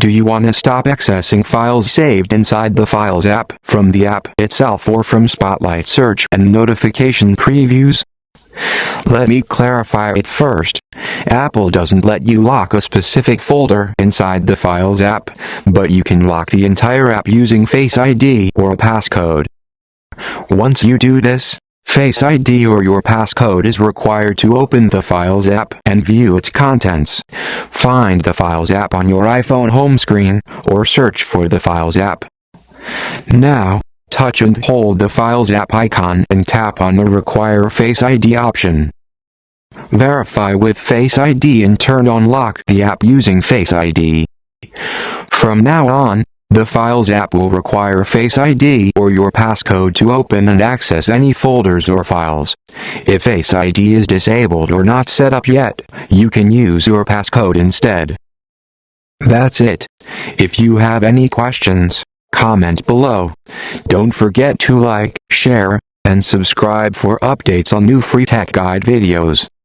Do you want to stop accessing files saved inside the Files app from the app itself or from Spotlight search and notification previews? Let me clarify it first. Apple doesn't let you lock a specific folder inside the Files app, but you can lock the entire app using Face ID or a passcode. Once you do this, Face ID or your passcode is required to open the Files app and view its contents. Find the Files app on your iPhone home screen, or search for the Files app. Now, touch and hold the Files app icon and tap on the Require Face ID option. Verify with Face ID and turn on Lock the app using Face ID. From now on, the Files app will require Face ID or your passcode to open and access any folders or files. If Face ID is disabled or not set up yet, you can use your passcode instead. That's it. If you have any questions, comment below. Don't forget to like, share, and subscribe for updates on new free tech guide videos.